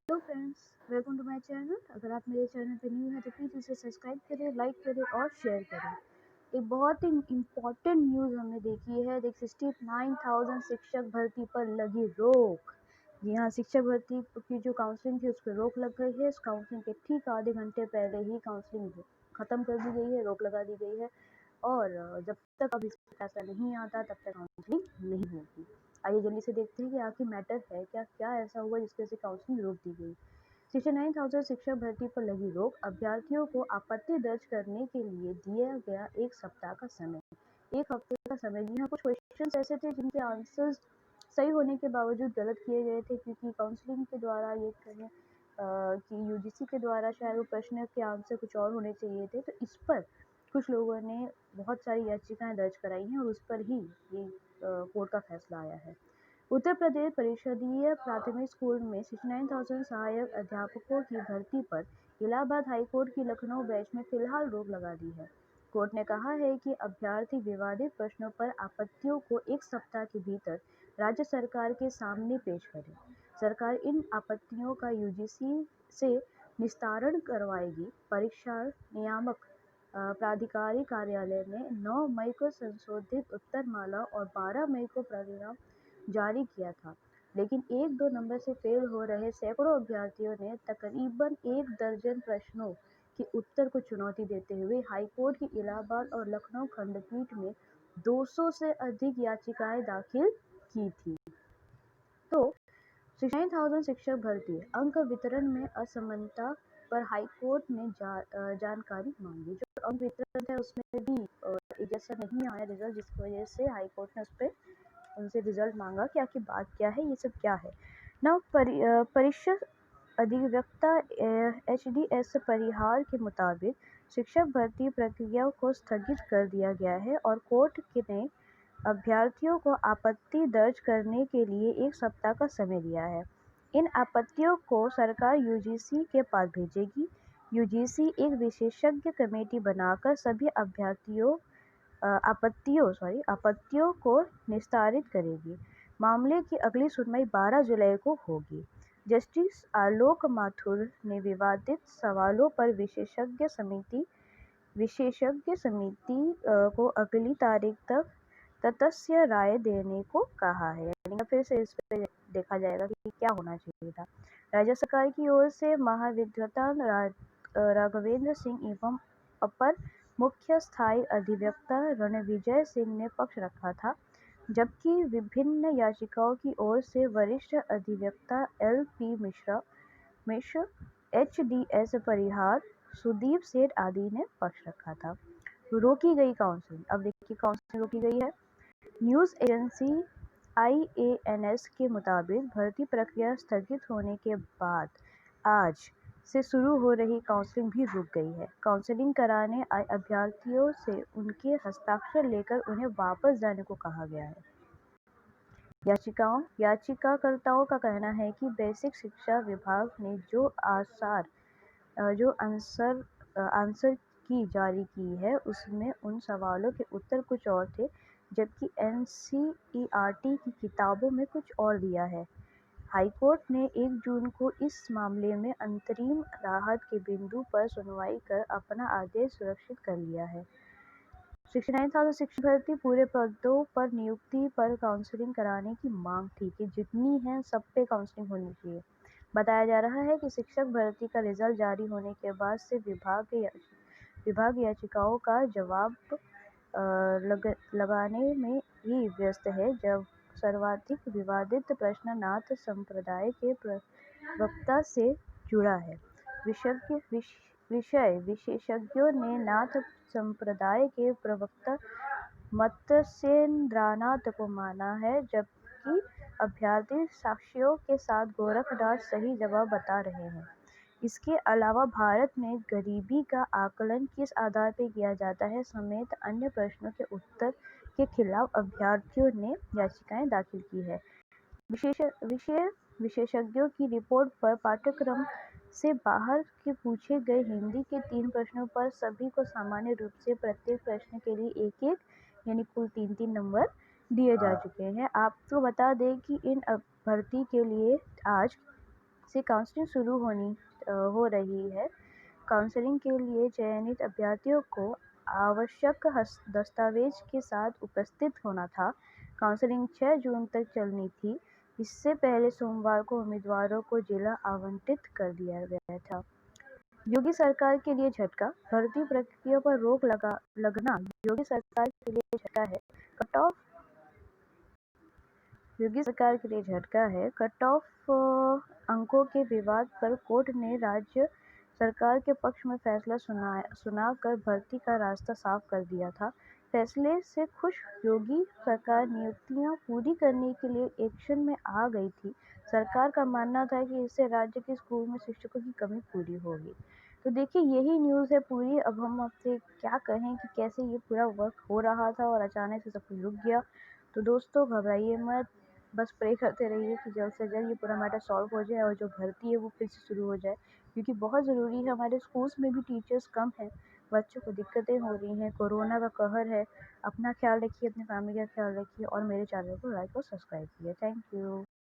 Hello friends, welcome to my channel. अगर आप मेरे चैनल पे न्यू हैं तो प्लीज़ इसे सब्सक्राइब करें, लाइक करें और शेयर करें। एक बहुत ही इम्पोर्टेंट न्यूज़ हमने देखी है। 69,000 शिक्षक भर्ती पर लगी रोक। जी हाँ, शिक्षक भर्ती की जो काउंसलिंग थी उस पर रोक लग गई है। इस काउंसलिंग के ठीक आधे घंटे पहले ही काउंसलिंग ख़त्म कर दी गई है, रोक लगा दी गई है। और जब तक अब इस पर फैसला नहीं आता तब तक काउंसलिंग नहीं होगी। आइए जल्दी से देखते हैं कि आखिर मैटर है क्या, क्या ऐसा हुआ जिसकी वजह से काउंसलिंग रोक दी गई। 69,000 शिक्षक भर्ती पर लगी रोक। अभ्यर्थियों को आपत्ति दर्ज करने के लिए दिया गया एक सप्ताह का समय। एक हफ्ते का समय। जी हाँ, कुछ क्वेश्चन ऐसे थे जिनके आंसर्स सही होने के बावजूद गलत किए गए थे, क्योंकि काउंसलिंग के द्वारा ये कहें कि यूजीसी के द्वारा शायद वो प्रश्न के आंसर कुछ और होने चाहिए थे। तो इस पर कुछ लोगों ने बहुत सारी याचिकाएं दर्ज कराई हैं और उस पर ही ये कोर्ट का फैसला आया है। उत्तर प्रदेश परिषदीय प्राथमिक स्कूल में 69,000 सहायक अध्यापकों की भर्ती पर इलाहाबाद हाईकोर्ट की लखनऊ बेंच में फिलहाल रोक लगा दी है। कोर्ट ने कहा है कि अभ्यर्थी विवादित प्रश्नों पर आपत्तियों को एक सप्ताह के भीतर राज्य सरकार के सामने पेश करें। सरकार इन आपत्तियों का यूजीसी से निस्तारण करवाएगी। परीक्षा नियामक प्राधिकारी कार्यालय ने 9 मई को संशोधित उत्तरमाला और 12 मई को परिणाम जारी किया था, लेकिन 1-2 नंबर से फेल हो रहे सैकड़ों अभ्यर्थियों ने तकरीबन 1 दर्जन प्रश्नों के उत्तर को चुनौती देते हुए हाईकोर्ट की इलाहाबाद और लखनऊ खंडपीठ में 200 से अधिक याचिकाएं दाखिल की थी। तो 69,000 शिक्षक भर्ती, अंक वितरण में असमानता पर हाईकोर्ट ने जानकारी मांगी। जो अंक वितरण है उसमें भी एक जैसा नहीं आया रिजल्ट, जिसकी वजह से हाईकोर्ट ने उस पर उनसे रिजल्ट मांगा कि आखिर बात क्या है, ये सब क्या है ना। परिषद अधिवक्ता HDS परिहार के मुताबिक शिक्षक भर्ती प्रक्रिया को स्थगित कर दिया गया है और कोर्ट ने अभ्यर्थियों को आपत्ति दर्ज करने के लिए एक सप्ताह का समय दिया है। इन आपत्तियों को सरकार यूजीसी के पास भेजेगी। यूजीसी एक विशेषज्ञ कमेटी बनाकर सभी आपत्तियों को निस्तारित करेगी। मामले की अगली सुनवाई 12 जुलाई को होगी। जस्टिस आलोक माथुर ने विवादित सवालों पर विशेषज्ञ समिति को अगली तारीख तक तटस्थ राय देने को कहा है। यानी फिर से इस पर देखा जाएगा कि क्या होना चाहिए था। राज्य सरकार की ओर से महाविद्वता राघवेंद्र सिंह एवं अपर मुख्य स्थायी अधिवक्ता रणविजय सिंह ने पक्ष रखा था, जबकि विभिन्न याचिकाओं की ओर से वरिष्ठ अधिवक्ता LP मिश्र, HDS परिहार, सुदीप सेठ आदि ने पक्ष रखा था। रोकी गई काउंसलिंग। अब देखिए काउंसलिंग रोकी गई है। न्यूज़ एजेंसी IANS के मुताबिक भर्ती प्रक्रिया स्थगित होने के बाद आज से शुरू हो रही काउंसलिंग भी रुक गई है। काउंसलिंग कराने आए अभ्यर्थियों से उनके हस्ताक्षर लेकर उन्हें वापस जाने को कहा गया है। याचिकाकर्ताओं का कहना है कि बेसिक शिक्षा विभाग ने जो आंसर की जारी की है उसमें उन सवालों के उत्तर कुछ और थे, जबकि NCERT की किताबों में कुछ और दिया है। हाईकोर्ट ने 1 जून को इस मामले में अंतरिम राहत के बिंदु पर सुनवाई कर अपना आदेश सुरक्षित कर लिया है। 69,000 शिक्षक भर्ती पूरे पदों पर नियुक्ति पर काउंसलिंग कराने की मांग थी कि जितनी है सब पे काउंसलिंग होनी चाहिए। बताया जा रहा है कि शिक्षक भर्ती का रिजल्ट जारी होने के बाद से विभाग याचिकाओं का जवाब लगाने में ही व्यस्त है। जब सर्वाधिक विवादित प्रश्न नाथ संप्रदाय के प्रवक्ता से जुड़ा है। विशेषज्ञों ने नाथ संप्रदाय के प्रवक्ता मत्स्येंद्रनाथ को माना है, जबकि अभ्यर्थी साक्ष्यों के साथ गोरखनाथ सही जवाब बता रहे हैं। इसके अलावा भारत में गरीबी का आकलन किस आधार पर किया जाता है समेत अन्य प्रश्नों के उत्तर के खिलाफ अभ्यर्थियों ने याचिकाएं दाखिल की है। विशेषज्ञों की रिपोर्ट पर पाठ्यक्रम से बाहर के पूछे गए हिंदी के 3 प्रश्नों पर सभी को सामान्य रूप से प्रत्येक प्रश्न के लिए 1-1 यानी कुल 3-3 नंबर दिए जा चुके हैं। आपको बता दें कि इन भर्ती के लिए आज से काउंसलिंग शुरू हो रही है। काउंसलिंग के लिए चयनित अभ्यर्थियों को आवश्यक दस्तावेज के साथ उपस्थित होना था। काउंसलिंग 6 जून तक चलनी थी। इससे पहले सोमवार को उम्मीदवारों को जिला आवंटित कर दिया गया था। योगी सरकार के लिए झटका, भर्ती प्रक्रिया पर रोक लगना योगी सरकार के लिए झटका है। कट ऑफ योगी सरकार के लिए झटका है। कट ऑफ अंकों के विवाद पर कोर्ट ने राज्य सरकार के पक्ष में फैसला सुनाकर भर्ती का रास्ता साफ कर दिया था। फैसले से खुश योगी सरकार नियुक्तियां पूरी करने के लिए एक्शन में आ गई थी। सरकार का मानना था कि इससे राज्य के स्कूल में शिक्षकों की कमी पूरी होगी। तो देखिए यही न्यूज़ है पूरी। अब हम आपसे क्या कहें कि कैसे ये पूरा वर्क हो रहा था और अचानक से सब कुछ रुक गया। तो दोस्तों घबराइए मत, बस प्रे करते रहिए कि जल्द से जल्द ये पूरा मैटर सॉल्व हो जाए और जो भर्ती है वो फिर से शुरू हो जाए, क्योंकि बहुत ज़रूरी है। हमारे स्कूल्स में भी टीचर्स कम हैं, बच्चों को दिक्कतें हो रही हैं, कोरोना का कहर है। अपना ख्याल रखिए, अपनी फैमिली का ख्याल रखिए और मेरे चैनल को लाइक और सब्सक्राइब कीजिए। Thank you.